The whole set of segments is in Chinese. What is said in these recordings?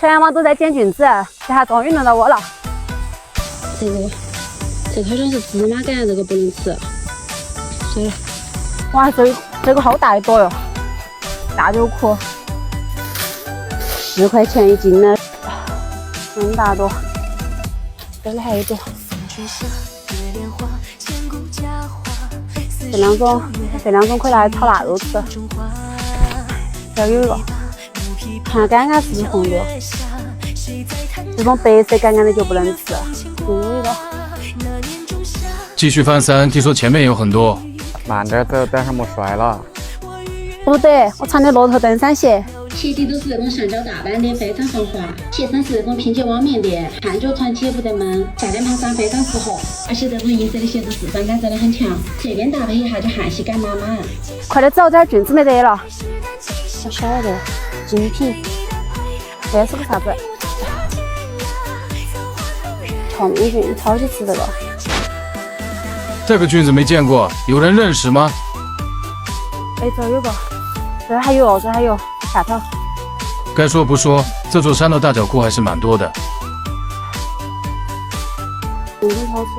全网都在捡菌子，这下终于轮到我了。这好像是芝麻干，这个不能吃。算了。哇，这个好大一朵哟，大酒壳，10块钱一斤呢，这么大朵。这里还有一朵。这两种可以拿来炒腊肉吃。这有一个，看杆杆是不是红的？这种白色杆杆的就不能吃。有一个。继续翻3，听说前面有很多。慢点走，等下没摔了。不得，我穿的骆驼登山鞋。鞋底都是那种橡胶大板的，非常防滑。鞋身是那种拼接网面的，汗脚穿起也不得闷，夏天爬山非常适合。而且这种银色的鞋子适穿感真的很强，侧边搭配一下就汗吸感满满。快点找点菌子没得了。小小的精品，这是个啥子？草莓菌，超级吃这个。这个菌子没见过，有人认识吗？哎，这有个，这还有，这还有下头。该说不说，这座山的大脚裤还是蛮多的。真好吃。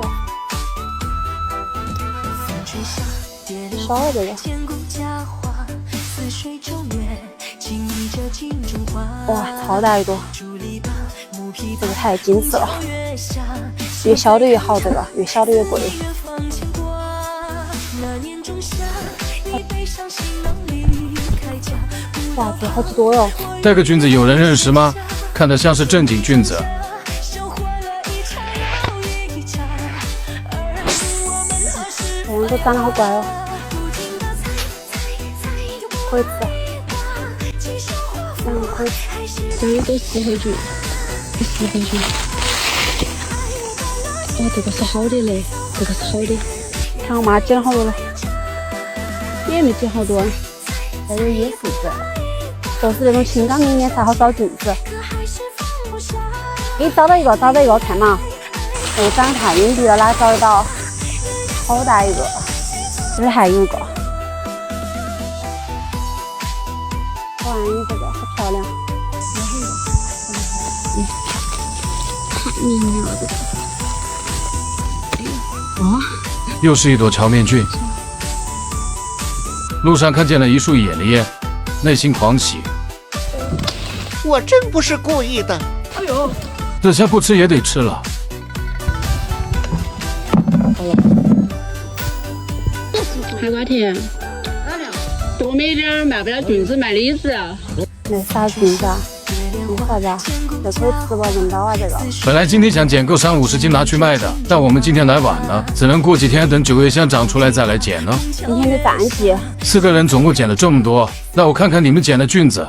少了这个。哇，超大一朵，这个太精致了，越小的越好，这个越小的越贵。哇，这好几朵哟！这个菌子有人认识吗？看得像是正经菌子。这样都长得好乖哦，可以吃。可以吃。这有个石灰菌，10块钱。哇，这个是好的嘞，这个是好的。看我妈捡了好多嘞，也没捡好多。还有椰树子，都是那种青冈明年才好找菌子。给你找到一个，看嘛。这个长得太隐蔽了，哪找得到？好大一个，这里还有一个。哇，你这个好漂亮。太明了这个。又是一朵荞面菌。路上看见了一束野梨，内心狂喜。我真不是故意的。哎呦，这下不吃也得吃了。海瓜田，多买点，卖不了菌子，卖李子。那啥菌子啊？那啥子啊？这可以吃吧？人刀啊，这个。本来今天想捡够350斤拿去卖的，但我们今天来晚了，只能过几天等9月香长出来再来捡了。今天的淡季。 4个人总共捡了这么多，那我看看你们捡的菌子